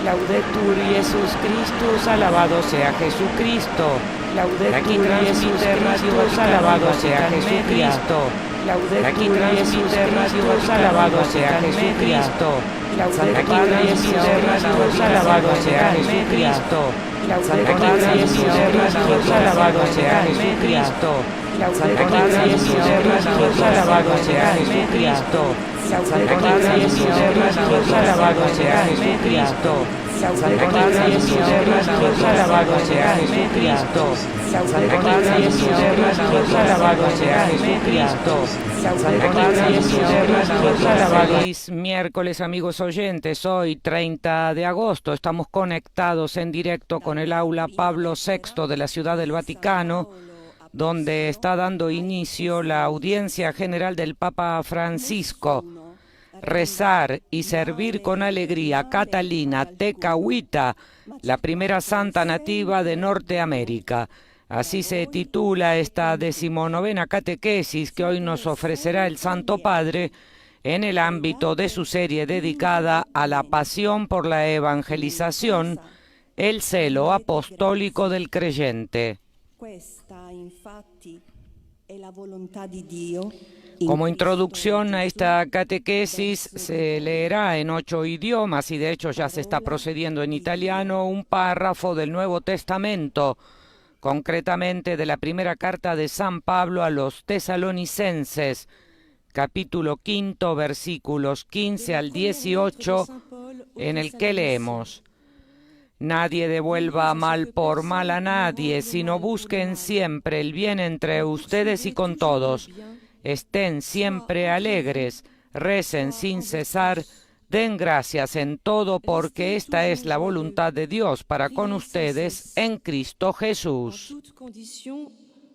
Laudetur Jesus Christus, alabado sea Jesucristo. Laudetur Jesus Christus, alabado sea Jesucristo. Laudetur Jesus Christus, alabado sea Jesucristo. Laudetur Jesus Christus, alabado sea Jesucristo. Laudetur Jesus Christus, alabado sea Jesucristo. Laudetur Jesus Christus, alabado sea Jesucristo. Laudetur Jesus Christus, alabado sea Jesucristo. Laudetur Jesus Christus, alabado sea Jesucristo. Laudetur Jesus Christus, alabado sea Jesucristo. Laudetur Jesus Christus, alabado. Feliz miércoles, amigos oyentes. Hoy, 30 de agosto, estamos conectados en directo con el aula Pablo VI de la Ciudad del Vaticano, donde está dando inicio la audiencia general del Papa Francisco. Rezar y servir con alegría Catalina Tekahuita, la primera santa nativa de Norteamérica. Así se titula esta 19ª catequesis que hoy nos ofrecerá el Santo Padre en el ámbito de su serie dedicada a la pasión por la evangelización, el celo apostólico del creyente. Como introducción a esta catequesis se leerá en 8 idiomas, y de hecho ya se está procediendo en italiano, un párrafo del Nuevo Testamento, concretamente de la primera carta de San Pablo a los Tesalonicenses, capítulo 5, versículos 15 al 18, en el que leemos: Nadie devuelva mal por mal a nadie, sino busquen siempre el bien entre ustedes y con todos. Estén siempre alegres, recen sin cesar, den gracias en todo, porque esta es la voluntad de Dios para con ustedes en Cristo Jesús.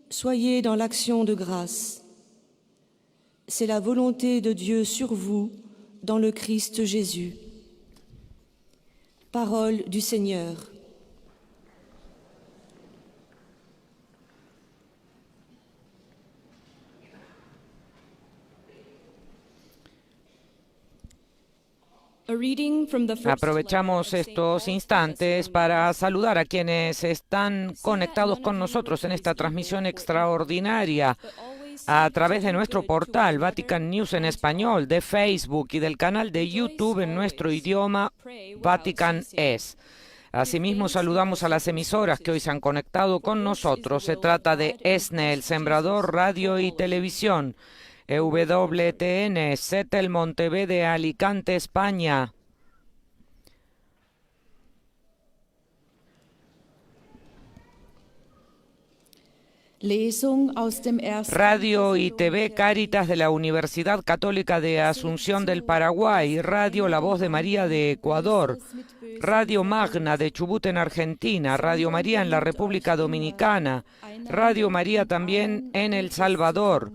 Soyez dans l'action de grâce. C'est la volonté de Dieu sur vous dans le Christ Jésus. Parole du Seigneur. Aprovechamos estos instantes para saludar a quienes están conectados con nosotros en esta transmisión extraordinaria a través de nuestro portal Vatican News en español, de Facebook y del canal de YouTube en nuestro idioma Vatican Es. Asimismo, saludamos a las emisoras que hoy se han conectado con nosotros. Se trata de ESNE, El Sembrador, Radio y Televisión, EWTN, Setel Monteverde, Alicante, España, Radio y TV Cáritas de la Universidad Católica de Asunción del Paraguay, Radio La Voz de María de Ecuador, Radio Magna de Chubut en Argentina, Radio María en la República Dominicana, Radio María también en El Salvador,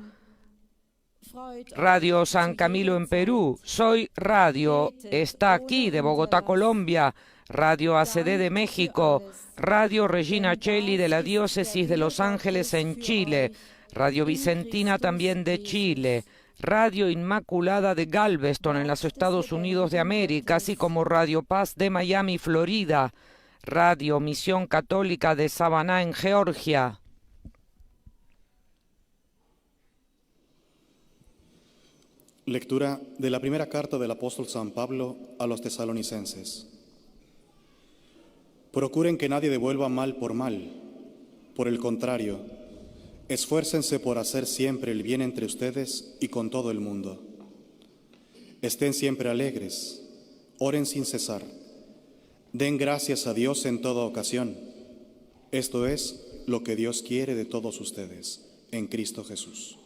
Radio San Camilo en Perú, Soy Radio está aquí de Bogotá, Colombia, Radio ACD de México, Radio Regina Coeli de la Diócesis de Los Ángeles en Chile, Radio Vicentina también de Chile, Radio Inmaculada de Galveston en los Estados Unidos de América, así como Radio Paz de Miami, Florida, Radio Misión Católica de Savannah en Georgia. Lectura de la primera carta del apóstol San Pablo a los tesalonicenses. Procuren que nadie devuelva mal por mal. Por el contrario, esfuércense por hacer siempre el bien entre ustedes y con todo el mundo. Estén siempre alegres, oren sin cesar, den gracias a Dios en toda ocasión. Esto es lo que Dios quiere de todos ustedes, en Cristo Jesús.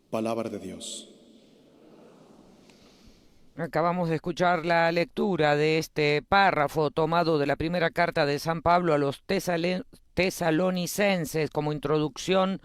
Palabra de Dios. Acabamos de escuchar la lectura de este párrafo tomado de la primera carta de San Pablo a los tesalonicenses como introducción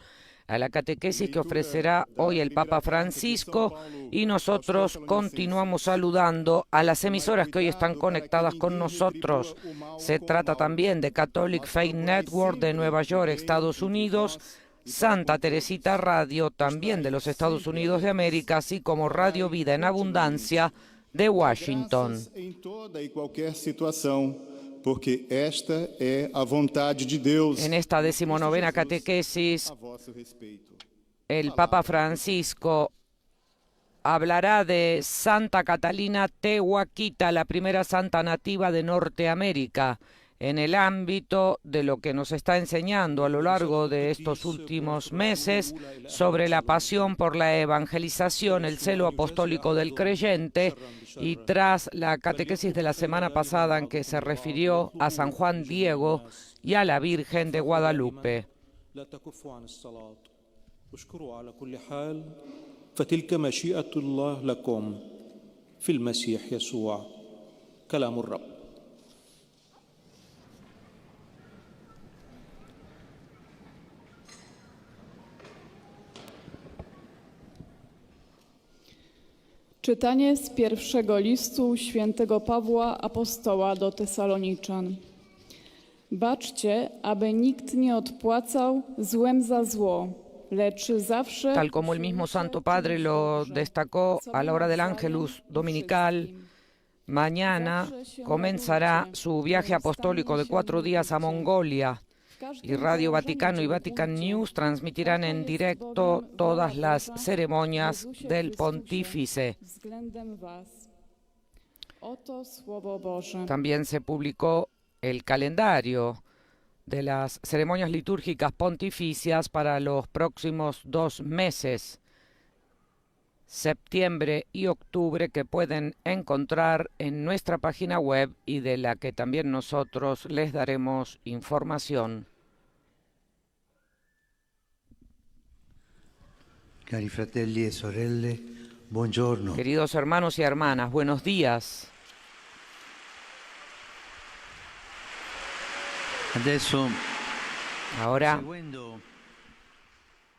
a la catequesis que ofrecerá hoy el Papa Francisco, y nosotros continuamos saludando a las emisoras que hoy están conectadas con nosotros. Se trata también de Catholic Faith Network de Nueva York, Estados Unidos, Santa Teresita Radio, también de los Estados Unidos de América, así como Radio Vida en Abundancia de Washington. Graças em toda e qualquer situação, porque esta é a vontade de Deus En esta 19ª catequesis, a vosso respeito. el Papa Francisco hablará de Santa Catalina Tehuaquita, la primera santa nativa de Norteamérica, en el ámbito de lo que nos está enseñando a lo largo de estos últimos meses sobre la pasión por la evangelización, el celo apostólico del creyente, y tras la catequesis de la semana pasada en que se refirió a San Juan Diego y a la Virgen de Guadalupe. فتلك مشيئة الله لكم في المسيح يسوع كلام الرب. Czytanie z pierwszego listu świętego Pawła Apostoła do Tesaloniczan. Baczcie, aby nikt nie odpłacał złem za zło. Tal como el mismo Santo Padre lo destacó a la hora del Ángelus Dominical, mañana comenzará su viaje apostólico de 4 días a Mongolia y Radio Vaticano y Vatican News transmitirán en directo todas las ceremonias del pontífice. También se publicó el calendario de las ceremonias litúrgicas pontificias para los próximos 2 meses, septiembre y octubre, que pueden encontrar en nuestra página web y de la que también nosotros les daremos información. Cari fratelli e sorelle, buongiorno. Queridos hermanos y hermanas, buenos días. Adesso, ahora, seguendo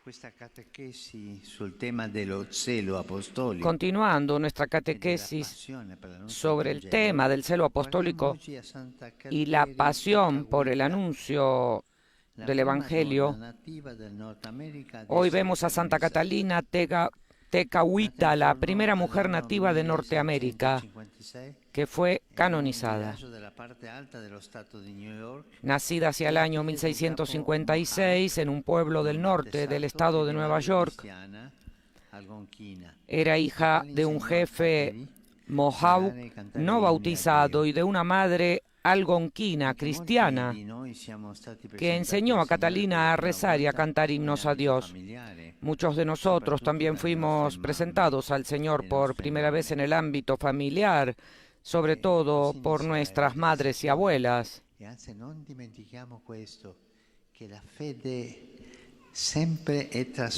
questa catechesi sul tema dello celo apostolico, continuando nuestra catequesis sobre el tema del celo apostólico y la pasión por el anuncio del Evangelio, hoy vemos a Santa Catalina Tehuaquita, la primera mujer nativa de Norteamérica, que fue canonizada. Nacida hacia el año 1656 en un pueblo del norte del estado de Nueva York, era hija de un jefe mohawk no bautizado y de una madre algonquina cristiana que enseñó a Catalina a rezar y a cantar himnos a Dios. Muchos de nosotros también fuimos presentados al Señor por primera vez en el ámbito familiar, sobre todo por nuestras madres y abuelas.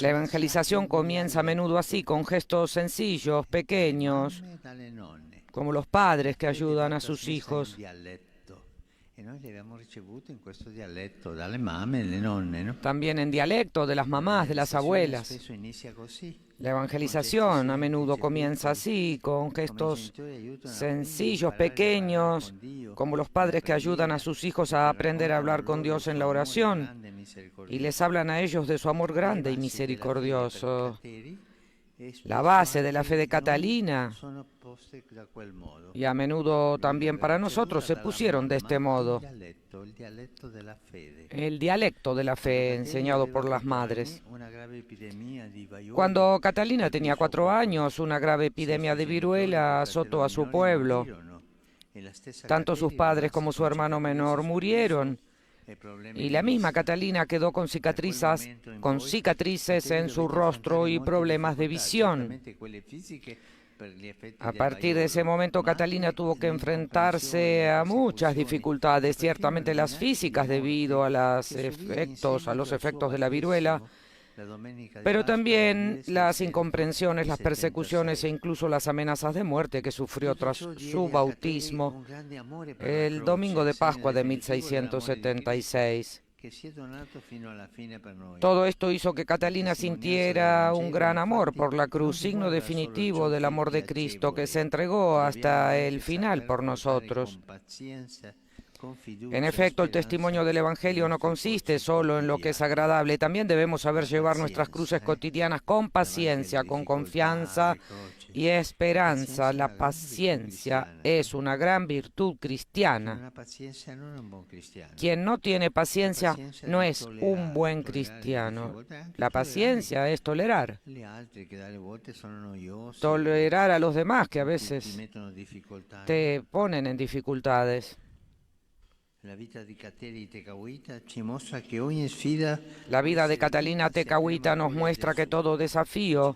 La evangelización comienza a menudo así, con gestos sencillos, pequeños, como los padres que ayudan a sus hijos. También en dialecto de las mamás, de las abuelas. La evangelización a menudo comienza así, con gestos sencillos, pequeños, como los padres que ayudan a sus hijos a aprender a hablar con Dios en la oración y les hablan a ellos de su amor grande y misericordioso. La base de la fe de Catalina, y a menudo también para nosotros, se pusieron de este modo. El dialecto de la fe enseñado por las madres. Cuando Catalina tenía 4 años, una grave epidemia de viruela azotó a su pueblo. Tanto sus padres como su hermano menor murieron. Y la misma Catalina quedó con cicatrices en su rostro y problemas de visión. A partir de ese momento, Catalina tuvo que enfrentarse a muchas dificultades, ciertamente las físicas debido a los efectos de la viruela, pero también las incomprensiones, las persecuciones e incluso las amenazas de muerte que sufrió tras su bautismo el domingo de Pascua de 1676. Todo esto hizo que Catalina sintiera un gran amor por la cruz, signo definitivo del amor de Cristo, que se entregó hasta el final por nosotros. En efecto, el testimonio del Evangelio no consiste solo en lo que es agradable, también debemos saber llevar nuestras cruces cotidianas con paciencia, con confianza y esperanza. La paciencia es una gran virtud cristiana. Quien no tiene paciencia no es un buen cristiano. La paciencia es tolerar. Tolerar a los demás que a veces te ponen en dificultades. La vida de Catalina Tekahuita nos muestra que todo desafío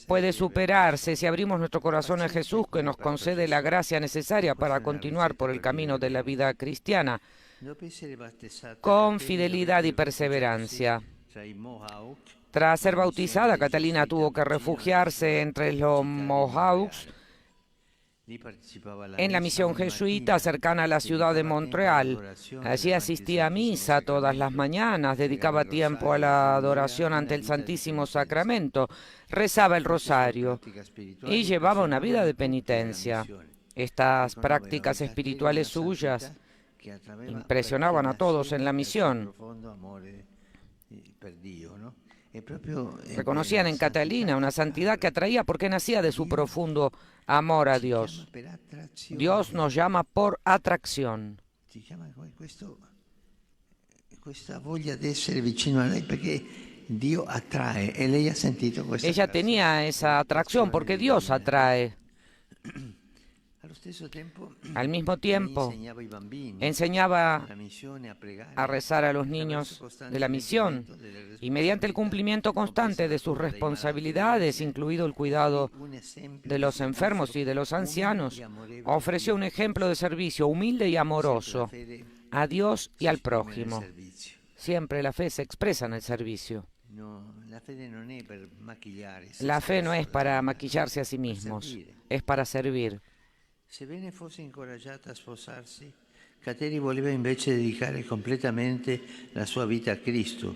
puede superarse si abrimos nuestro corazón a Jesús, que nos concede la gracia necesaria para continuar por el camino de la vida cristiana con fidelidad y perseverancia. Tras ser bautizada, Catalina tuvo que refugiarse entre los Mohawks en la misión jesuita cercana a la ciudad de Montreal. Allí asistía a misa todas las mañanas, dedicaba tiempo a la adoración ante el Santísimo Sacramento, rezaba el rosario y llevaba una vida de penitencia. Estas prácticas espirituales suyas impresionaban a todos en la misión. Reconocían en Catalina una santidad que atraía porque nacía de su profundo amor a Dios. Dios nos llama por atracción. Ella tenía esa atracción porque Dios atrae. Al mismo tiempo, enseñaba a rezar a los niños de la misión y mediante el cumplimiento constante de sus responsabilidades, incluido el cuidado de los enfermos y de los ancianos, ofreció un ejemplo de servicio humilde y amoroso a Dios y al prójimo. Siempre la fe se expresa en el servicio. La fe no es para maquillarse a sí mismos, es para servir. Sebbene fosse incoraggiata a sposarsi, Kateri voleva invece dedicare completamente la sua vita a Cristo.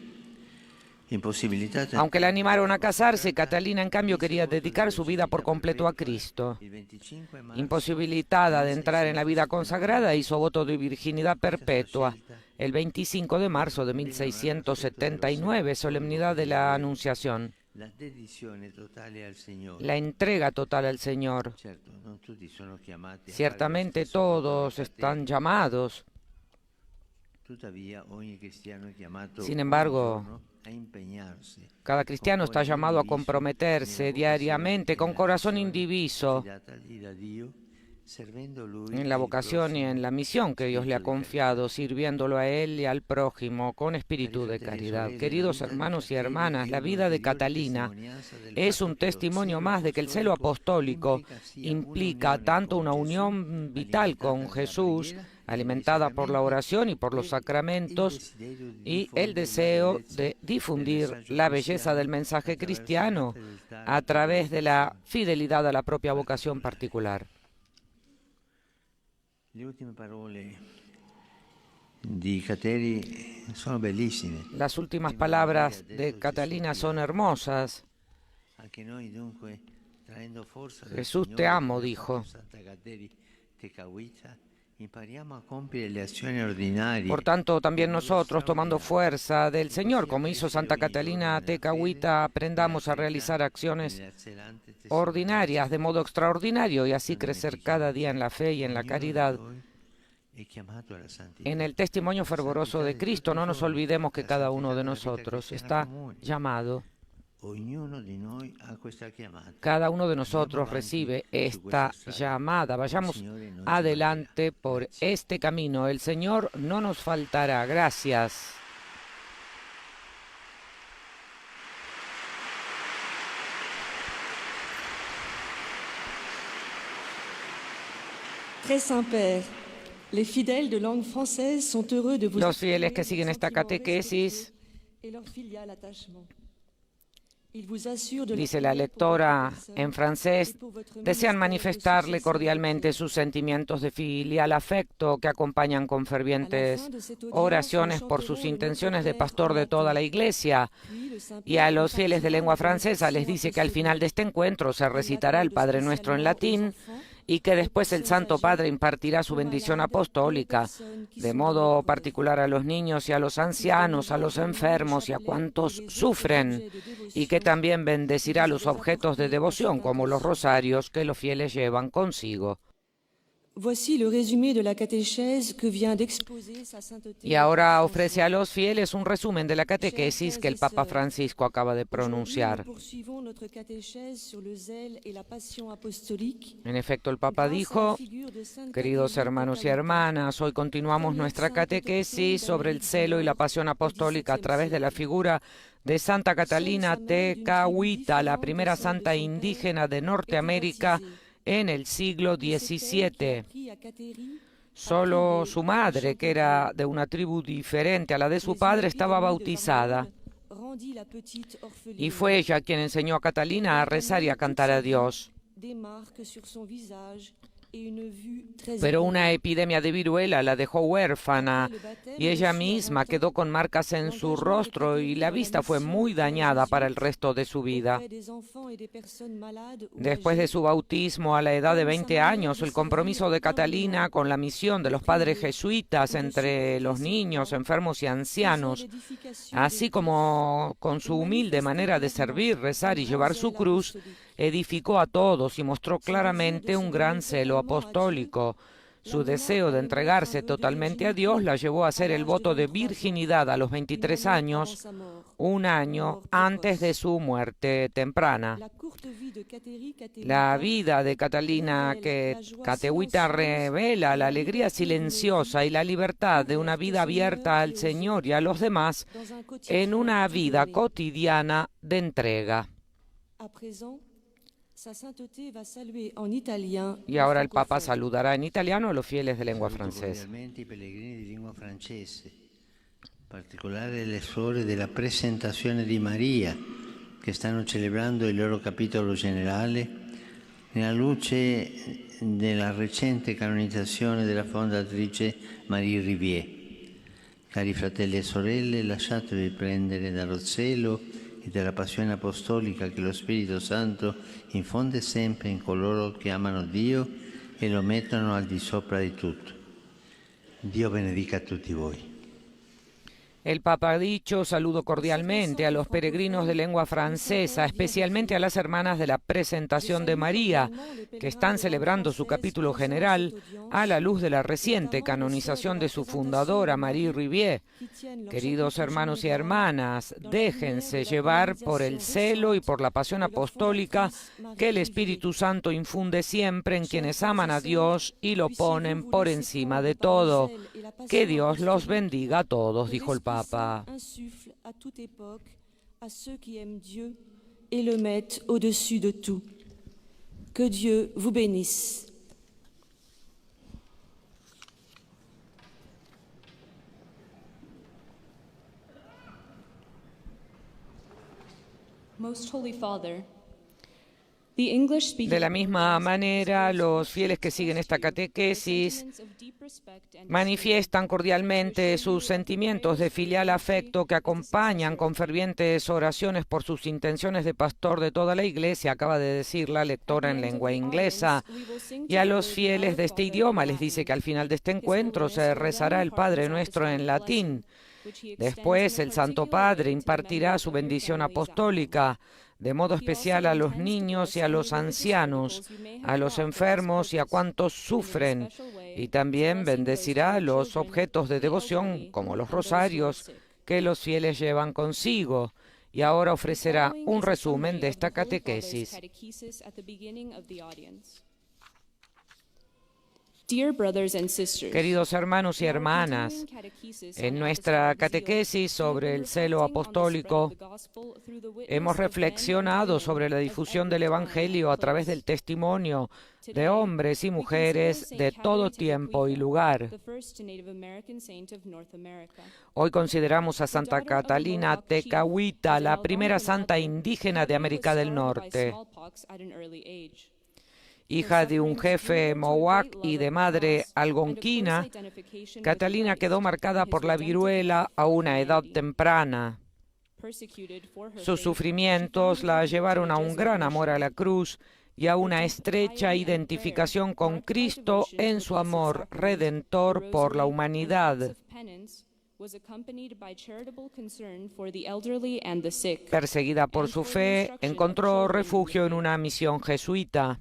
Aunque la animaron a casarse, Catalina en cambio quería dedicar su vida por completo a Cristo. Imposibilitada de entrar en la vida consagrada, hizo voto de virginidad perpetua el 25 de marzo de 1679, solemnidad de la Anunciación. La entrega total al Señor. Ciertamente todos están llamados. Sin embargo, cada cristiano está llamado a comprometerse diariamente con corazón indiviso en la vocación y en la misión que Dios le ha confiado, sirviéndolo a Él y al prójimo con espíritu de caridad. Queridos hermanos y hermanas, la vida de Catalina es un testimonio más de que el celo apostólico implica tanto una unión vital con Jesús, alimentada por la oración y por los sacramentos, y el deseo de difundir la belleza del mensaje cristiano a través de la fidelidad a la propia vocación particular. Las últimas palabras de Catalina son hermosas. Jesús te amo, dijo. Por tanto, también nosotros, tomando fuerza del Señor, como hizo Santa Catalina Tekahuita, aprendamos a realizar acciones ordinarias de modo extraordinario y así crecer cada día en la fe y en la caridad. En el testimonio fervoroso de Cristo, no nos olvidemos que cada uno de nosotros está llamado. Cada uno de nosotros recibe esta llamada. Vayamos adelante por este camino. El Señor no nos faltará. Gracias. Très Saint-Père, les fidèles de langue française sont heureux de vous. Los fieles que siguen esta catequesis, dice la lectora en francés, desean manifestarle cordialmente sus sentimientos de filial afecto que acompañan con fervientes oraciones por sus intenciones de pastor de toda la Iglesia. Y a los fieles de lengua francesa les dice que al final de este encuentro se recitará el Padre Nuestro en latín y que después el Santo Padre impartirá su bendición apostólica, de modo particular a los niños y a los ancianos, a los enfermos y a cuantos sufren, y que también bendecirá los objetos de devoción, como los rosarios que los fieles llevan consigo. Voici le résumé de la catéchèse que vient d'exposer sa sainteté. Y ahora ofrece a los fieles un resumen de la catequesis que el Papa Francisco acaba de pronunciar. Poursuivons notre catéchèse sur le zèle et la passion apostolique. En efecto, el Papa dijo: queridos hermanos y hermanas, hoy continuamos nuestra catequesis sobre el celo y la pasión apostólica a través de la figura de Santa Catalina Tecahuita, la primera santa indígena de Norteamérica en el siglo XVII. Solo su madre, que era de una tribu diferente a la de su padre, estaba bautizada. Y fue ella quien enseñó a Catalina a rezar y a cantar a Dios. Pero una epidemia de viruela la dejó huérfana y ella misma quedó con marcas en su rostro y la vista fue muy dañada para el resto de su vida. Después de su bautismo a la edad de 20 años, el compromiso de Catalina con la misión de los padres jesuitas entre los niños, enfermos y ancianos, así como con su humilde manera de servir, rezar y llevar su cruz, edificó a todos y mostró claramente un gran celo apostólico. Su deseo de entregarse totalmente a Dios la llevó a hacer el voto de virginidad a los 23 años, un año antes de su muerte temprana. La vida de Catalina Tecahuita revela la alegría silenciosa y la libertad de una vida abierta al Señor y a los demás en una vida cotidiana de entrega. Y ahora el Papa saludará en italiano a los fieles de lengua francesa. In particolare le suore della presentazione di Maria, che stanno celebrando il loro capitolo generale, nella luce della recente canonizzazione della fondatrice Marie Rivier. Cari fratelli e sorelle, lasciatevi prendere dallo zelo e dalla passione apostolica che lo Spirito Santo infonde sempre in coloro che amano Dio e lo mettono al di sopra di tutto. Dio benedica a tutti voi. El Papa ha dicho: saludo cordialmente a los peregrinos de lengua francesa, especialmente a las hermanas de la Presentación de María, que están celebrando su capítulo general a la luz de la reciente canonización de su fundadora, Marie Rivier. Queridos hermanos y hermanas, déjense llevar por el celo y por la pasión apostólica que el Espíritu Santo infunde siempre en quienes aman a Dios y lo ponen por encima de todo. Que Dios los bendiga a todos, dijo el Papa. Insuffle à toute époque à ceux qui aiment Dieu et le mettent au-dessus de tout. Que Dieu vous bénisse. Most Holy Father, de la misma manera, los fieles que siguen esta catequesis manifiestan cordialmente sus sentimientos de filial afecto que acompañan con fervientes oraciones por sus intenciones de pastor de toda la Iglesia, acaba de decir la lectora en lengua inglesa. Y a los fieles de este idioma les dice que al final de este encuentro se rezará el Padre Nuestro en latín. Después el Santo Padre impartirá su bendición apostólica, de modo especial a los niños y a los ancianos, a los enfermos y a cuantos sufren, y también bendecirá los objetos de devoción, como los rosarios, que los fieles llevan consigo. Y ahora ofrecerá un resumen de esta catequesis. Queridos hermanos y hermanas, en nuestra catequesis sobre el celo apostólico hemos reflexionado sobre la difusión del Evangelio a través del testimonio de hombres y mujeres de todo tiempo y lugar. Hoy consideramos a Santa Catalina Tecahuita, la primera santa indígena de América del Norte. Hija de un jefe mohawk y de madre algonquina, Catalina quedó marcada por la viruela a una edad temprana. Sus sufrimientos la llevaron a un gran amor a la cruz y a una estrecha identificación con Cristo en su amor redentor por la humanidad. Perseguida por su fe, encontró refugio en una misión jesuita.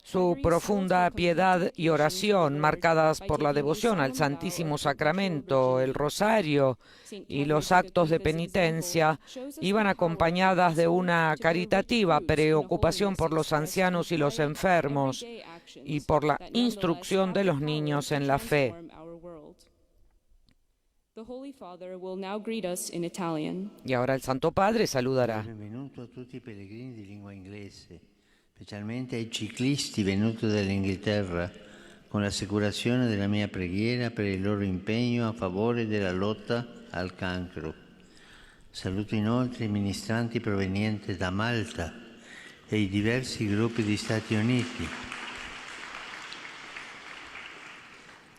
Su profunda piedad y oración, marcadas por la devoción al Santísimo Sacramento, el rosario y los actos de penitencia, iban acompañadas de una caritativa preocupación por los ancianos y los enfermos y por la instrucción de los niños en la fe. Y ahora el Santo Padre saludará. Benvenuto a tutti i pellegrini di lingua inglese, specialmente ai ciclisti venuti dall'Inghilterra, con l'assicurazione della mia preghiera per il loro impegno a favore della lotta al cancro. Saluto inoltre i ministranti provenienti da Malta e i diversi gruppi di Stati Uniti.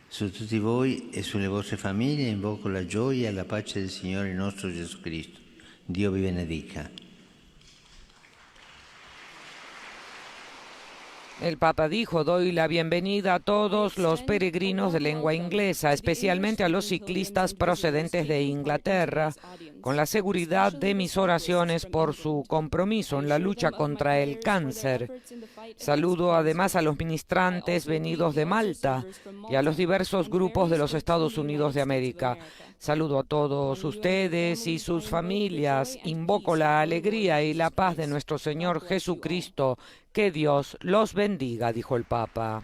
Su tutti voi e sulle vostre famiglie invoco la gioia e la pace del Signore nostro Gesù Cristo. Dio vi benedica. El Papa dijo: doy la bienvenida a todos los peregrinos de lengua inglesa, especialmente a los ciclistas procedentes de Inglaterra, con la seguridad de mis oraciones por su compromiso en la lucha contra el cáncer. Saludo además a los ministrantes venidos de Malta y a los diversos grupos de los Estados Unidos de América. Saludo a todos ustedes y sus familias. Invoco la alegría y la paz de nuestro Señor Jesucristo. Que Dios los bendiga, dijo el Papa.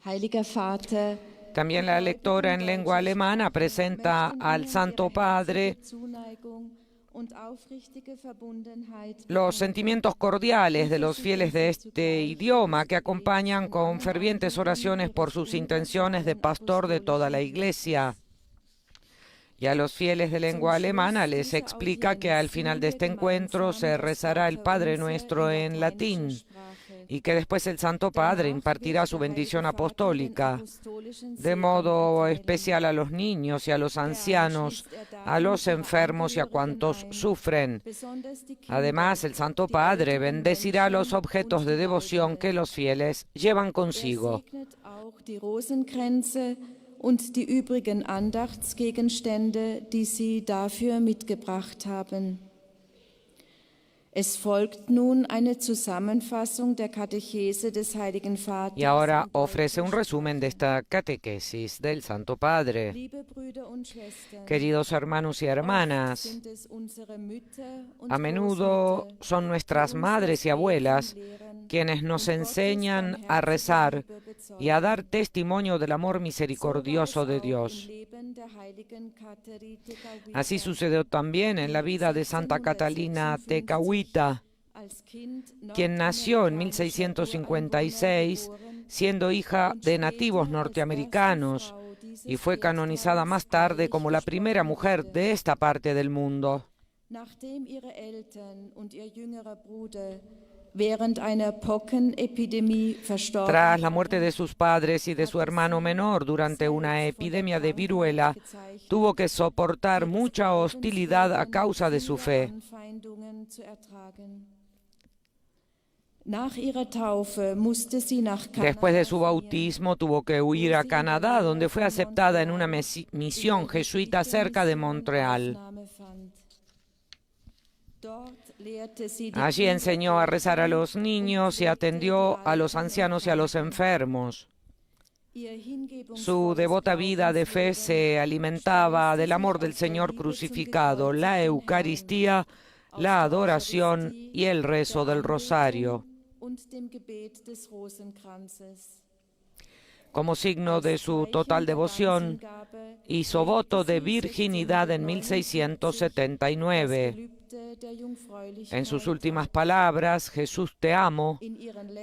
Heiliger Vater, también la lectora en lengua alemana presenta al Santo Padre los sentimientos cordiales de los fieles de este idioma que acompañan con fervientes oraciones por sus intenciones de pastor de toda la Iglesia. Y a los fieles de lengua alemana les explica que al final de este encuentro se rezará el Padre Nuestro en latín y que después el Santo Padre impartirá su bendición apostólica, de modo especial a los niños y a los ancianos, a los enfermos y a cuantos sufren. Además, el Santo Padre bendecirá los objetos de devoción que los fieles llevan consigo. Und die übrigen Andachtsgegenstände, die Sie dafür mitgebracht haben. Es folgt nun eine Zusammenfassung der Katechese des Heiligen Vaters. Y ahora ofrece un resumen de esta catequesis del Santo Padre. Queridos hermanos y hermanas, a menudo son nuestras madres y abuelas quienes nos enseñan a rezar y a dar testimonio del amor misericordioso de Dios. Así sucedió también en la vida de Santa Catalina Tekahuita, quien nació en 1656, siendo hija de nativos norteamericanos, y fue canonizada más tarde como la primera mujer de esta parte del mundo. Tras la muerte de sus padres y de su hermano menor durante una epidemia de viruela, tuvo que soportar mucha hostilidad a causa de su fe. Después de su bautismo tuvo que huir a Canadá, donde fue aceptada en una misión jesuita cerca de Montreal. Allí enseñó a rezar a los niños y atendió a los ancianos y a los enfermos. Su devota vida de fe se alimentaba del amor del Señor crucificado, la Eucaristía, la adoración y el rezo del rosario. Como signo de su total devoción, hizo voto de virginidad en 1679. En sus últimas palabras, Jesús te amo,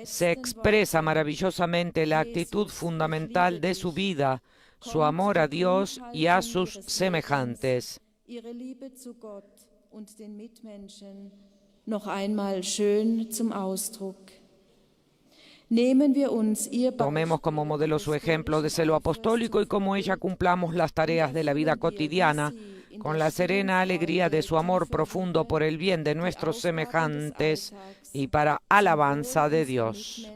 se expresa maravillosamente la actitud fundamental de su vida, su amor a Dios y a sus semejantes. Noch einmal schön zum Ausdruck. Nehmen wir uns ihr Tomemos como modelo su ejemplo de celo apostólico y como ella cumplamos las tareas de la vida cotidiana con la serena alegría de su amor profundo por el bien de nuestros semejantes y para alabanza de Dios.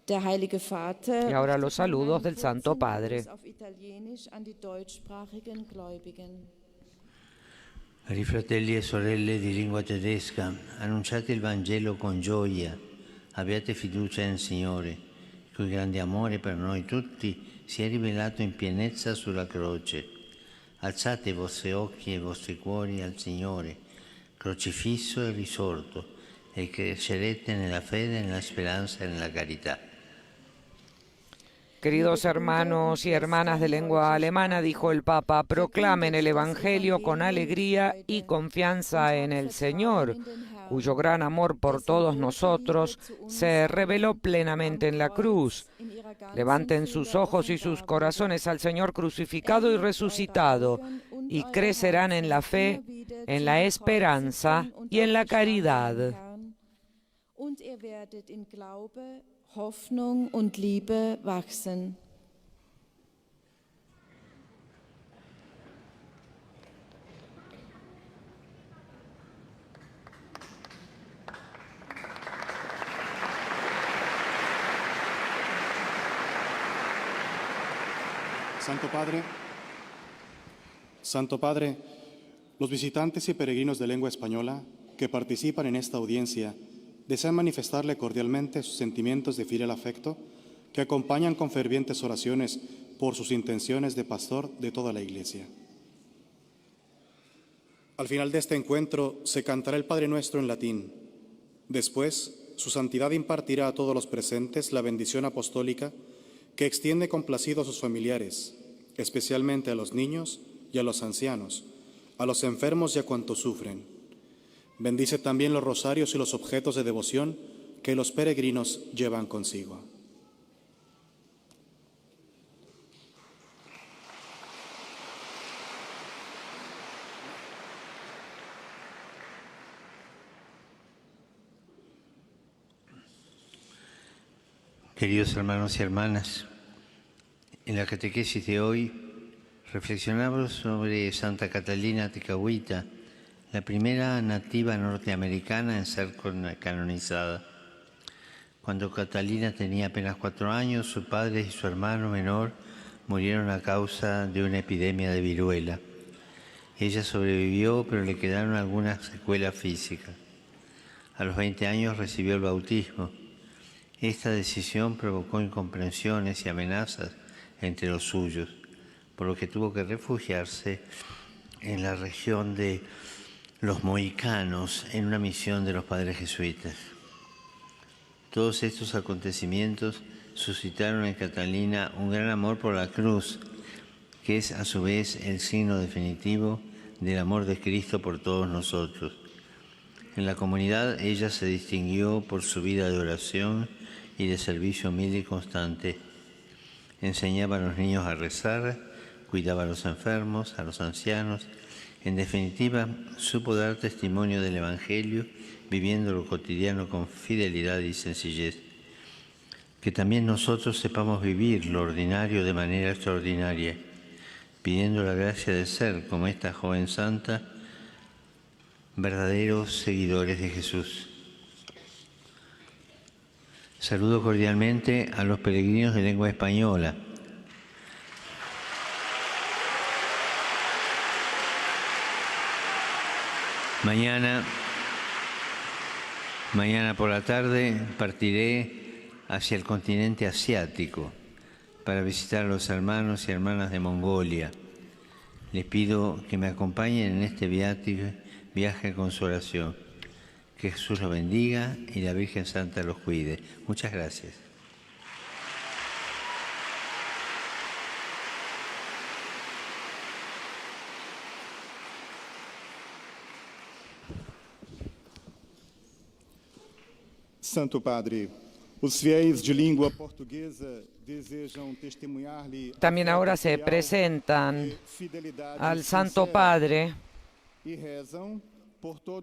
Y ahora los saludos del Santo Padre. Cari fratelli e sorelle di lingua tedesca, annunciate il Vangelo con gioia, abbiate fiducia nel Signore, il cui grande amore per noi tutti si è rivelato in pienezza sulla croce. Alzate i vostri occhi e i vostri cuori al Signore, crocifisso e risorto, e crescerete nella fede, nella speranza e nella carità. Queridos hermanos y hermanas de lengua alemana, dijo el Papa, proclamen el Evangelio con alegría y confianza en el Señor, cuyo gran amor por todos nosotros se reveló plenamente en la cruz. Levanten sus ojos y sus corazones al Señor crucificado y resucitado, y crecerán en la fe, en la esperanza y en la caridad. Hoffnung und Liebe wachsen. Santo Padre, los visitantes y peregrinos de lengua española que participan en esta audiencia desean manifestarle cordialmente sus sentimientos de fiel afecto que acompañan con fervientes oraciones por sus intenciones de pastor de toda la Iglesia. Al final de este encuentro se cantará el Padre Nuestro en latín. Después, su santidad impartirá a todos los presentes la bendición apostólica que extiende complacido a sus familiares, especialmente a los niños y a los ancianos, a los enfermos y a cuantos sufren. Bendice también los rosarios y los objetos de devoción que los peregrinos llevan consigo. Queridos hermanos y hermanas, en la catequesis de hoy reflexionamos sobre Santa Catalina Tekahuita, la primera nativa norteamericana en ser canonizada. Cuando Catalina tenía apenas 4 años, su padre y su hermano menor murieron a causa de una epidemia de viruela. Ella sobrevivió, pero le quedaron algunas secuelas físicas. A los 20 años recibió el bautismo. Esta decisión provocó incomprensiones y amenazas entre los suyos, por lo que tuvo que refugiarse en la región de los Mohicanos, en una misión de los padres jesuitas. Todos estos acontecimientos suscitaron en Catalina un gran amor por la cruz, que es a su vez el signo definitivo del amor de Cristo por todos nosotros. En la comunidad ella se distinguió por su vida de oración y de servicio humilde y constante. Enseñaba a los niños a rezar, cuidaba a los enfermos, a los ancianos. En definitiva, supo dar testimonio del Evangelio, viviendo lo cotidiano con fidelidad y sencillez. Que también nosotros sepamos vivir lo ordinario de manera extraordinaria, pidiendo la gracia de ser, como esta joven santa, verdaderos seguidores de Jesús. Saludo cordialmente a los peregrinos de lengua española. Mañana por la tarde partiré hacia el continente asiático para visitar a los hermanos y hermanas de Mongolia. Les pido que me acompañen en este viaje con su oración. Que Jesús los bendiga y la Virgen Santa los cuide. Muchas gracias. Santo Padre, os fiéis de língua portuguesa desejam testemunhar-lhe. También ahora se presentan al Santo Padre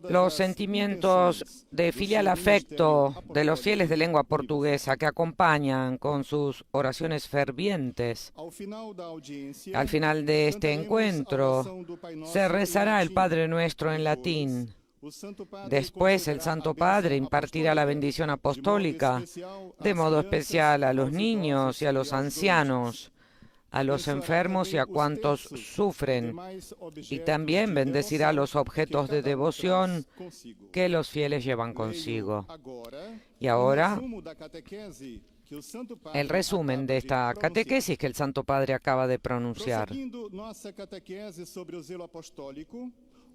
los sentimientos de filial afecto de los fieles de lengua portuguesa que acompañan con sus oraciones fervientes. Al final de este encuentro se rezará el Padre Nuestro en latín. Después el Santo Padre impartirá la bendición apostólica, de modo especial a los niños y a los ancianos, a los enfermos y a cuantos sufren, y también bendecirá los objetos de devoción que los fieles llevan consigo. Y ahora, el resumen de esta catequesis que el Santo Padre acaba de pronunciar.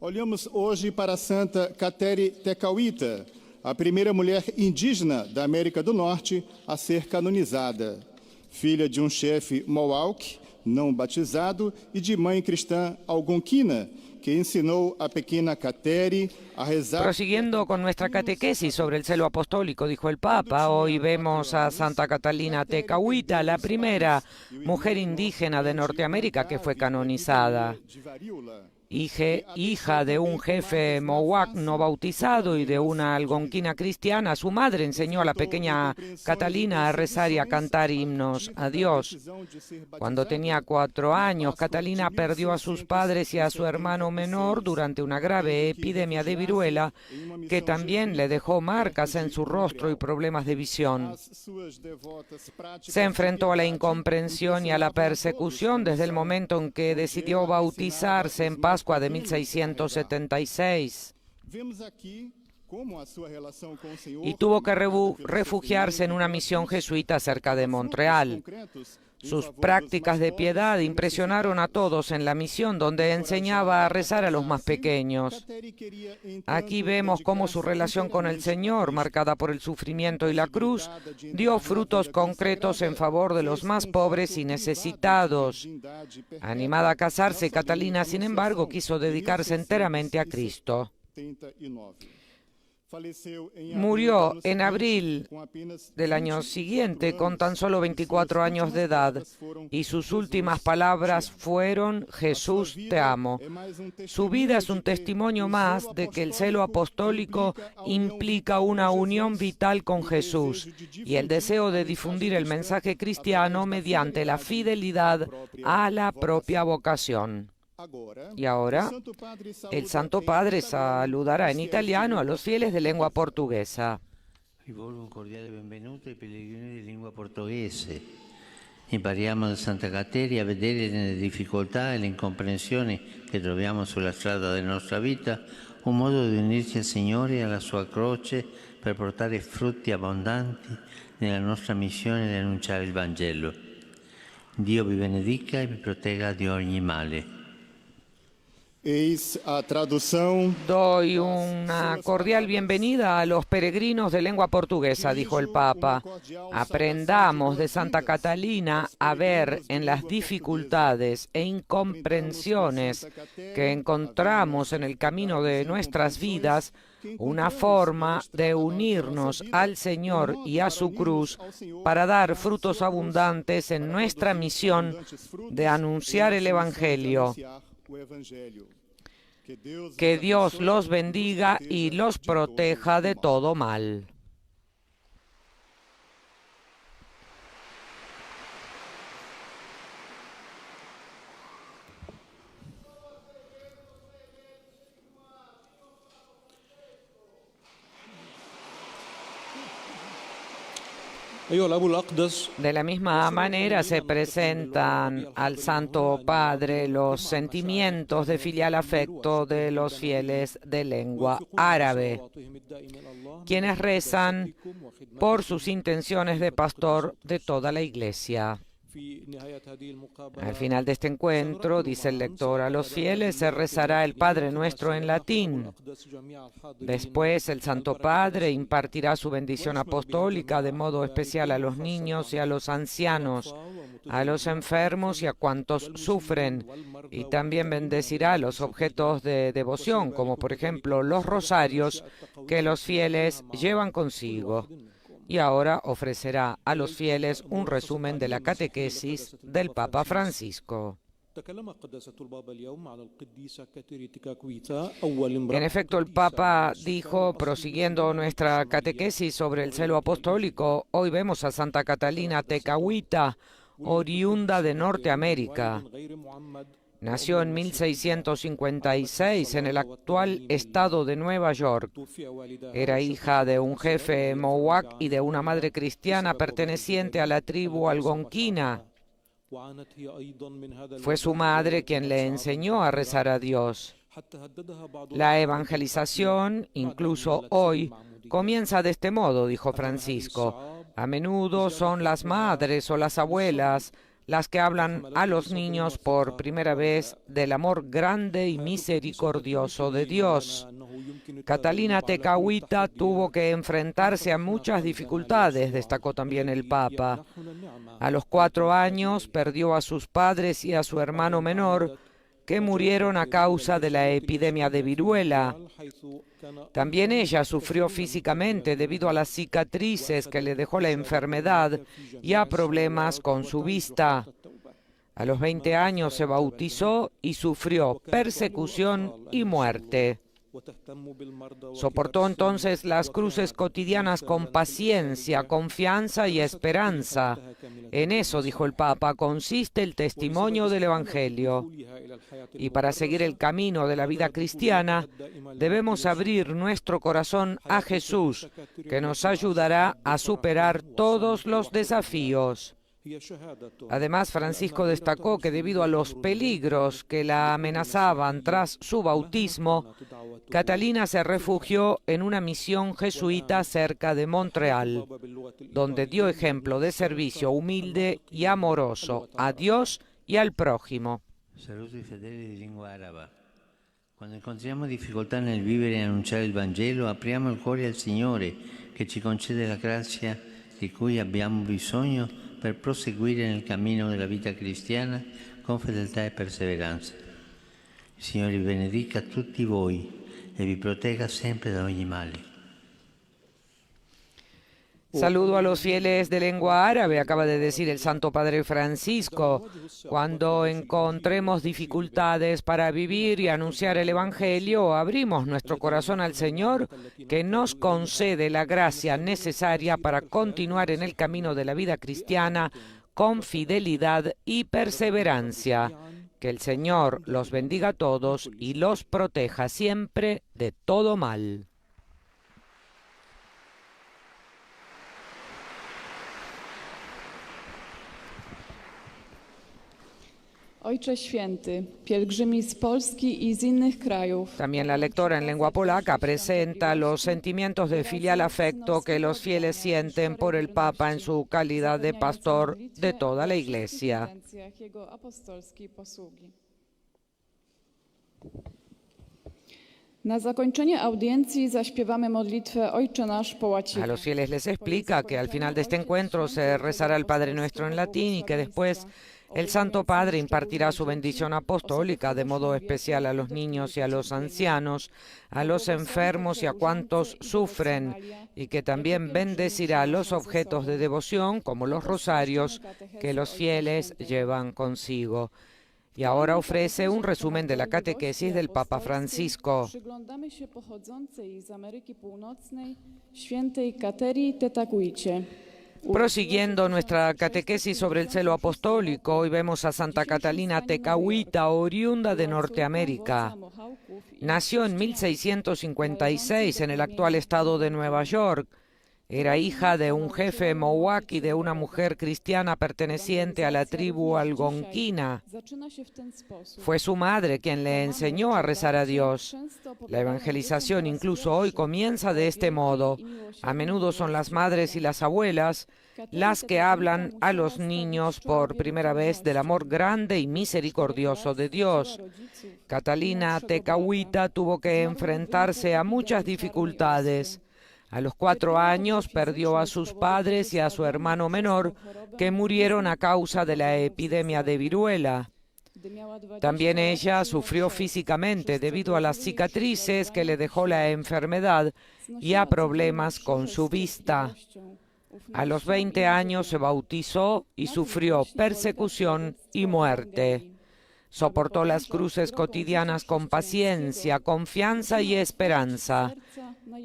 Olhamos hoje para Santa Kateri Tekakwitha, a primeira mulher indígena da América do Norte a ser canonizada, filha de chefe Mohawk não batizado e de mãe cristã algonquina, que ensinou a pequena Kateri a rezar. Prosiguiendo con nuestra catequesis sobre el celo apostólico, dijo el Papa, hoy vemos a Santa Catalina Tekakwitha, la primera mujer indígena de Norteamérica que fue canonizada. Hija de un jefe mohawk no bautizado y de una algonquina cristiana, su madre enseñó a la pequeña Catalina a rezar y a cantar himnos a Dios. Cuando tenía 4 años, Catalina perdió a sus padres y a su hermano menor durante una grave epidemia de viruela que también le dejó marcas en su rostro y problemas de visión. Se enfrentó a la incomprensión y a la persecución desde el momento en que decidió bautizarse en Pascua de 1676 y tuvo que refugiarse en una misión jesuita cerca de Montreal. Sus prácticas de piedad impresionaron a todos en la misión, donde enseñaba a rezar a los más pequeños. Aquí vemos cómo su relación con el Señor, marcada por el sufrimiento y la cruz, dio frutos concretos en favor de los más pobres y necesitados. Animada a casarse, Catalina, sin embargo, quiso dedicarse enteramente a Cristo. Murió en abril del año siguiente con tan solo 24 años de edad y sus últimas palabras fueron: Jesús, te amo. Su vida es un testimonio más de que el celo apostólico implica una unión vital con Jesús y el deseo de difundir el mensaje cristiano mediante la fidelidad a la propia vocación. Y ahora, el Santo Padre saludará en italiano a los fieles de lengua portuguesa. Rivolgo un cordiale benvenuto ai pellegrini di lingua portoghese. Impariamo da Santa Kateri a vedere nelle difficoltà e le incomprensioni che troviamo sulla strada della nostra vita un modo di unirci al Signore e alla sua croce per portare frutti abbondanti nella nostra missione di annunciare il Vangelo. Dio vi benedica e vi protegga di ogni male. Doy una cordial bienvenida a los peregrinos de lengua portuguesa, dijo el Papa. Aprendamos de Santa Catalina a ver en las dificultades e incomprensiones que encontramos en el camino de nuestras vidas una forma de unirnos al Señor y a su cruz para dar frutos abundantes en nuestra misión de anunciar el Evangelio. Que Dios los bendiga y los proteja de todo mal. De la misma manera se presentan al Santo Padre los sentimientos de filial afecto de los fieles de lengua árabe, quienes rezan por sus intenciones de pastor de toda la Iglesia. Al final de este encuentro, dice el lector, a los fieles se rezará el Padre Nuestro en latín. Después el Santo Padre impartirá su bendición apostólica de modo especial a los niños y a los ancianos, a los enfermos y a cuantos sufren, y también bendecirá los objetos de devoción, como por ejemplo los rosarios que los fieles llevan consigo. Y ahora ofrecerá a los fieles un resumen de la catequesis del Papa Francisco. En efecto, el Papa dijo, prosiguiendo nuestra catequesis sobre el celo apostólico, hoy vemos a Santa Catalina Tekakwitha, oriunda de Norteamérica. Nació en 1656 en el actual estado de Nueva York. Era hija de un jefe mohawk y de una madre cristiana perteneciente a la tribu algonquina. Fue su madre quien le enseñó a rezar a Dios. La evangelización, incluso hoy, comienza de este modo, dijo Francisco. A menudo son las madres o las abuelas las que hablan a los niños por primera vez del amor grande y misericordioso de Dios. Catalina Tekakwitha tuvo que enfrentarse a muchas dificultades, destacó también el Papa. A los 4 años perdió a sus padres y a su hermano menor, que murieron a causa de la epidemia de viruela. También ella sufrió físicamente debido a las cicatrices que le dejó la enfermedad y a problemas con su vista. A los 20 años se bautizó y sufrió persecución y muerte. Soportó entonces las cruces cotidianas con paciencia, confianza y esperanza. En eso, dijo el Papa, consiste el testimonio del Evangelio. Y para seguir el camino de la vida cristiana, debemos abrir nuestro corazón a Jesús, que nos ayudará a superar todos los desafíos. Además, Francisco destacó que debido a los peligros que la amenazaban tras su bautismo, Catalina se refugió en una misión jesuita cerca de Montreal, donde dio ejemplo de servicio humilde y amoroso a Dios y al prójimo. Saluto i fedeli di lingua araba. Quando incontriamo difficoltà nel vivere e annunciare il Vangelo, apriamo il cuore al Signore che ci concede la grazia di cui abbiamo bisogno per proseguire nel cammino della vita cristiana con fedeltà e perseveranza. Il Signore vi benedica tutti voi e vi protegga sempre da ogni male. Saludo a los fieles de lengua árabe, acaba de decir el Santo Padre Francisco. Cuando encontremos dificultades para vivir y anunciar el Evangelio, abrimos nuestro corazón al Señor, que nos concede la gracia necesaria para continuar en el camino de la vida cristiana con fidelidad y perseverancia. Que el Señor los bendiga a todos y los proteja siempre de todo mal. Ojcze Święty, pielgrzymi z Polski i z innych krajów. También la lectora en lengua polaca presenta los sentimientos de filial afecto que los fieles sienten por el Papa en su calidad de pastor de toda la Iglesia. Na zakończenie audiencji zaśpiewamy modlitwę Ojcze Nasz po łacinie. A los fieles les explica que al final de este encuentro se rezará el Padre Nuestro en latín y que después el Santo Padre impartirá su bendición apostólica de modo especial a los niños y a los ancianos, a los enfermos y a cuantos sufren, y que también bendecirá los objetos de devoción como los rosarios que los fieles llevan consigo. Y ahora ofrece un resumen de la catequesis del Papa Francisco. Przyglądamy się pochodzącej z Ameryki Północnej świętej Katerii Tekakwitzie. Prosiguiendo nuestra catequesis sobre el celo apostólico, hoy vemos a Santa Catalina Tekakwitha, oriunda de Norteamérica. Nació en 1656 en el actual estado de Nueva York. Era hija de un jefe mohawk y de una mujer cristiana perteneciente a la tribu algonquina. Fue su madre quien le enseñó a rezar a Dios. La evangelización incluso hoy comienza de este modo. A menudo son las madres y las abuelas las que hablan a los niños por primera vez del amor grande y misericordioso de Dios. Catalina Tekakwitha tuvo que enfrentarse a muchas dificultades. A los 4 años perdió a sus padres y a su hermano menor, que murieron a causa de la epidemia de viruela. También ella sufrió físicamente debido a las cicatrices que le dejó la enfermedad y a problemas con su vista. A los 20 años se bautizó y sufrió persecución y muerte. soportó las cruces cotidianas con paciencia, confianza y esperanza.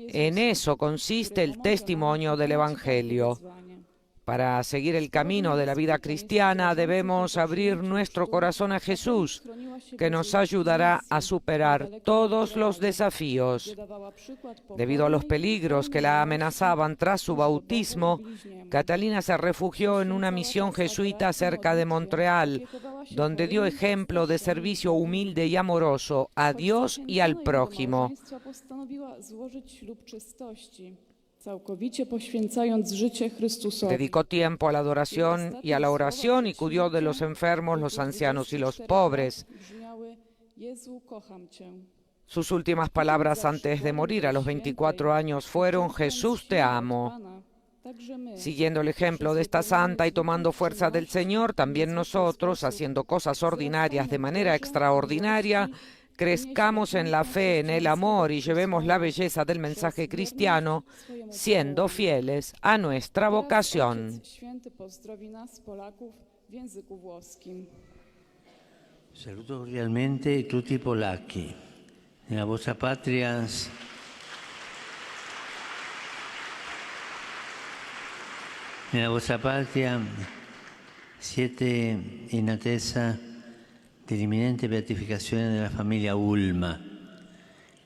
En eso consiste el testimonio del Evangelio. Para seguir el camino de la vida cristiana debemos abrir nuestro corazón a Jesús, que nos ayudará a superar todos los desafíos. Debido a los peligros que la amenazaban tras su bautismo, Catalina se refugió en una misión jesuita cerca de Montreal, donde dio ejemplo de servicio humilde y amoroso a Dios y al prójimo. Dedicó tiempo a la adoración y a la oración y cuidó de los enfermos, los ancianos y los pobres. Sus últimas palabras antes de morir a los 24 años fueron: Jesús, te amo. Siguiendo el ejemplo de esta santa y tomando fuerza del Señor, también nosotros, haciendo cosas ordinarias de manera extraordinaria, crezcamos en la fe, en el amor y llevemos la belleza del mensaje cristiano, siendo fieles a nuestra vocación. Saluto cordialmente tutti i polacchi. Nella vostra patria siete in attesa dell'imminente beatificazione della famiglia Ulma.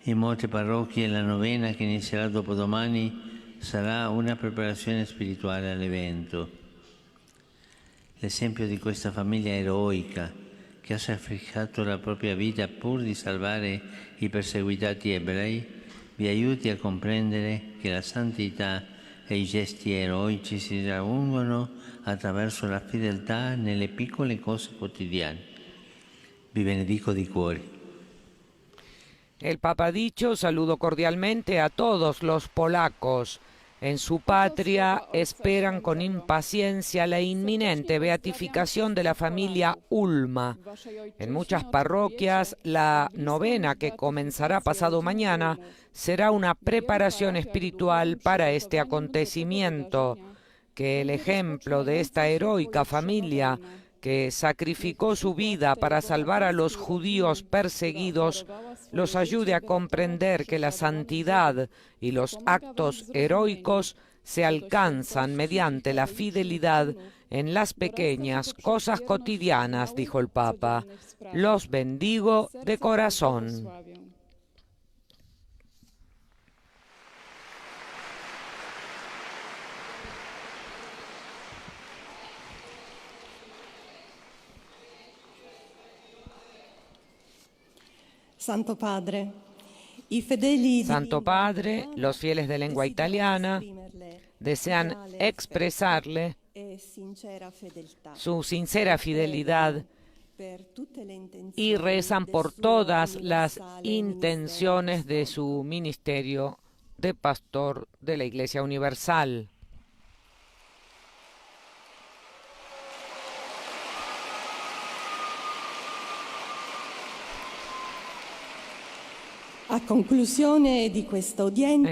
In molte parrocchie la novena che inizierà dopodomani sarà una preparazione spirituale all'evento. L'esempio di questa famiglia eroica che ha sacrificato la propria vita pur di salvare i perseguitati ebrei vi aiuti a comprendere che la santità e i gesti eroici si raggiungono attraverso la fedeltà nelle piccole cose quotidiane. Vi benedico di cuore. El Papa ha dicho: saludo cordialmente a todos los polacos. En su patria esperan con impaciencia la inminente beatificación de la familia Ulma. En muchas parroquias, la novena que comenzará pasado mañana será una preparación espiritual para este acontecimiento. Que el ejemplo de esta heroica familia que sacrificó su vida para salvar a los judíos perseguidos, los ayude a comprender que la santidad y los actos heroicos se alcanzan mediante la fidelidad en las pequeñas cosas cotidianas, dijo el Papa. Los bendigo de corazón. Santo Padre, los fieles de lengua italiana desean expresarle su sincera fidelidad y rezan por todas las intenciones de su ministerio de pastor de la Iglesia Universal. En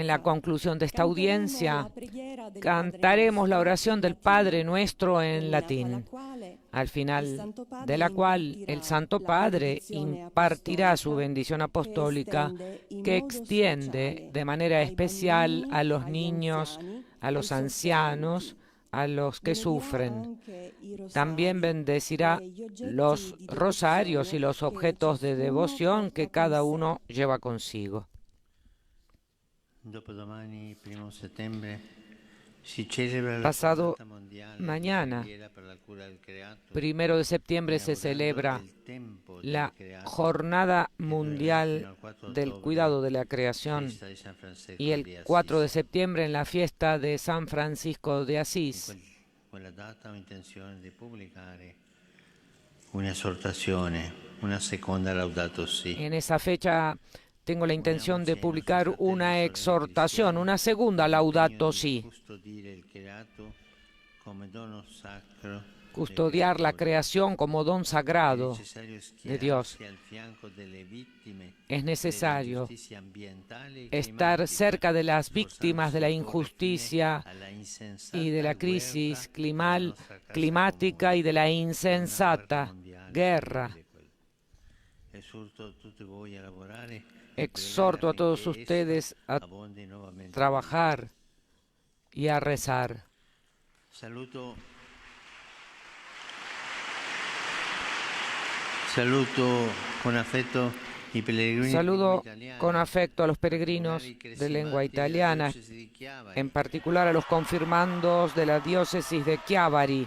la conclusión de esta audiencia, cantaremos la oración del Padre Nuestro en latín, al final de la cual el Santo Padre impartirá su bendición apostólica que extiende de manera especial a los niños, a los ancianos, a los que sufren. También bendecirá los rosarios y los objetos de devoción que cada uno lleva consigo. Pasado mañana, 1 de septiembre, se celebra la Jornada Mundial del Cuidado de la Creación y el 4 de septiembre en la fiesta de San Francisco de Asís. En esa fecha tengo la intención de publicar una exhortación, una segunda Laudato Si. Custodiar la creación como don sagrado de Dios. Es necesario estar cerca de las víctimas de la injusticia y de la crisis climática y de la insensata guerra exhorto a todos ustedes a trabajar y a rezar. Saludo con afecto a los peregrinos de lengua italiana, en particular a los confirmandos de la diócesis de Chiavari.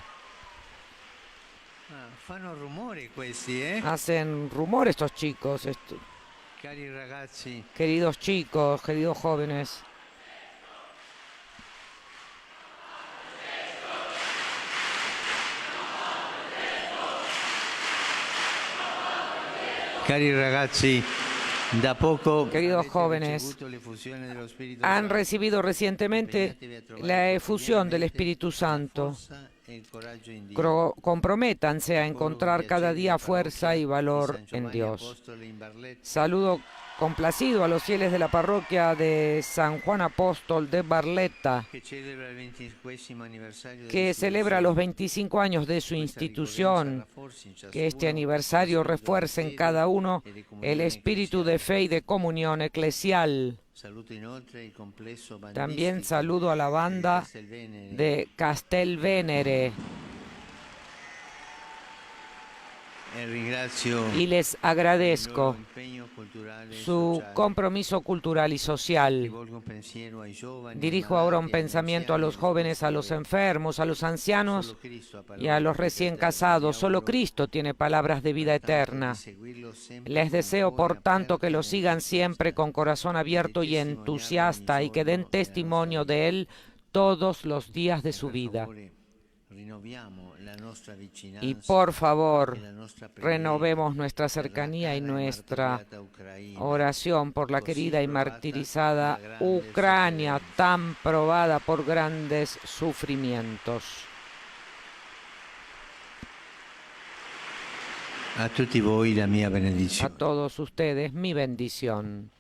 Hacen rumor estos chicos, queridos chicos, queridos jóvenes. Queridos jóvenes, han recibido recientemente la efusión del Espíritu Santo. Comprométanse a encontrar cada día fuerza y valor en Dios. Saludo complacido a los fieles de la parroquia de San Juan Apóstol de Barletta, que celebra los 25 años de su institución. Que este aniversario refuerce en cada uno el espíritu de fe y de comunión eclesial. También saludo a la banda de Castelvenere y les agradezco su compromiso cultural y social. Dirijo ahora un pensamiento a los jóvenes, a los enfermos, a los ancianos y a los recién casados. Solo Cristo tiene palabras de vida eterna. Les deseo, por tanto, que lo sigan siempre con corazón abierto y entusiasta y que den testimonio de Él todos los días de su vida. Y por favor, renovemos nuestra cercanía y nuestra oración por la querida y martirizada Ucrania, tan probada por grandes sufrimientos. A tutti voi la mia benedizione. A todos ustedes mi bendición.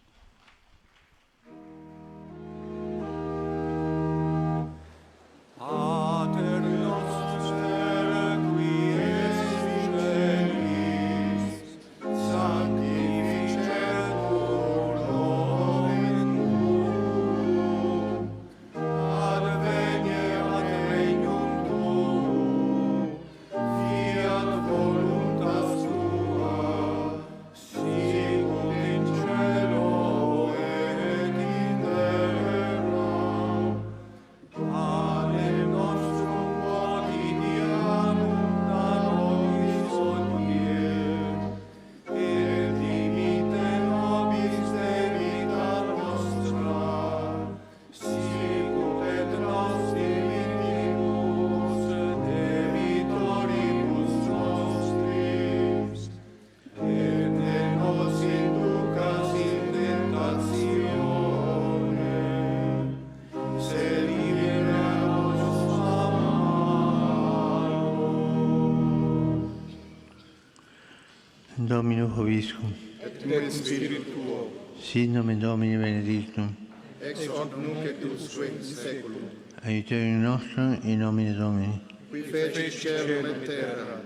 Dominus Vobiscum. Et mit spiritu tuo. Sit nomen Domini benedictum. Ex hoc nunc et usque in saeculum. Aiuterium nostrum in nomine Domini. Qui fecit caelum et terram.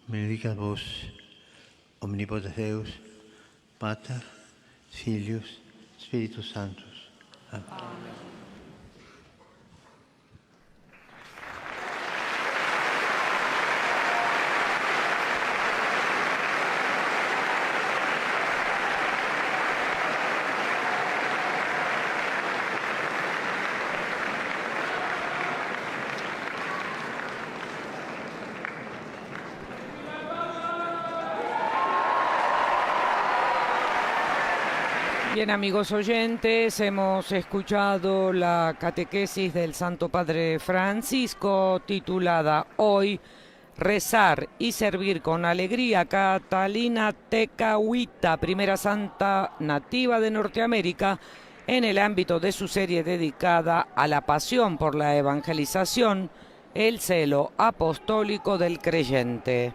Benedicat vos, omnipotens Deus, Pater, Filius, Spiritus Sanctus. Amen. Bien, amigos oyentes, hemos escuchado la catequesis del Santo Padre Francisco titulada Hoy, rezar y servir con alegría. Catalina Tekahuita, primera santa nativa de Norteamérica, en el ámbito de su serie dedicada a la pasión por la evangelización, el celo apostólico del creyente.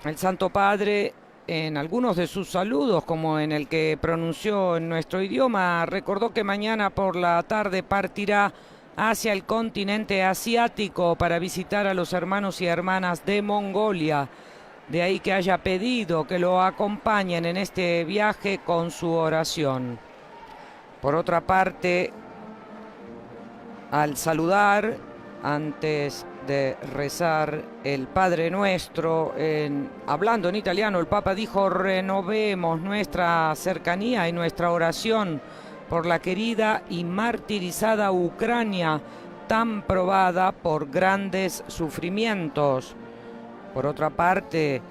El Santo Padre, en algunos de sus saludos, como en el que pronunció en nuestro idioma, recordó que mañana por la tarde partirá hacia el continente asiático para visitar a los hermanos y hermanas de Mongolia. De ahí que haya pedido que lo acompañen en este viaje con su oración. Por otra parte, al saludar, antes de rezar el Padre Nuestro, hablando en italiano, el Papa dijo: renovemos nuestra cercanía y nuestra oración por la querida y martirizada Ucrania, tan probada por grandes sufrimientos. Por otra parte,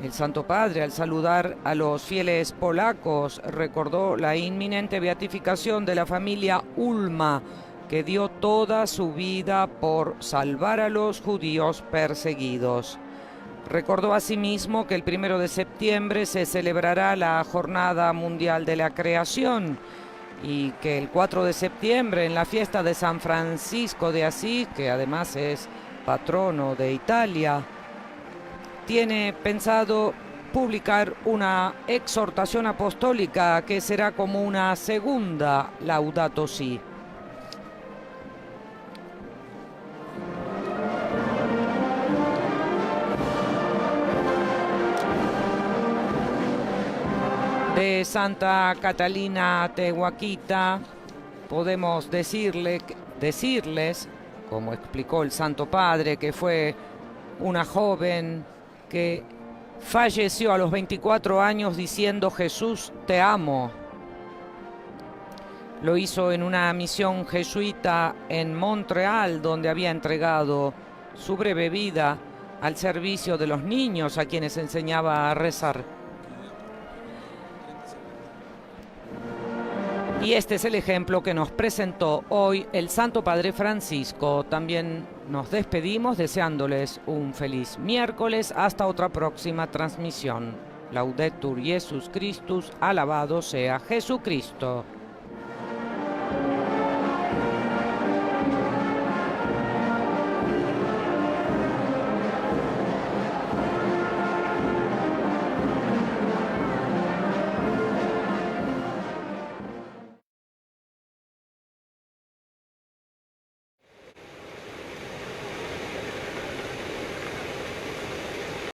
el Santo Padre, al saludar a los fieles polacos, recordó la inminente beatificación de la familia Ulma, que dio toda su vida por salvar a los judíos perseguidos. Recordó asimismo que el 1 de septiembre se celebrará la Jornada Mundial de la Creación y que el 4 de septiembre, en la fiesta de San Francisco de Asís, que además es patrono de Italia, tiene pensado publicar una exhortación apostólica que será como una segunda Laudato Si. De Santa Catalina Tehuaquita podemos decirles, como explicó el Santo Padre, que fue una joven que falleció a los 24 años diciendo: Jesús, te amo. Lo hizo en una misión jesuita en Montreal, donde había entregado su breve vida al servicio de los niños a quienes enseñaba a rezar. Y este es el ejemplo que nos presentó hoy el Santo Padre Francisco. También nos despedimos deseándoles un feliz miércoles. Hasta otra próxima transmisión. Laudetur Jesus Christus, alabado sea Jesucristo.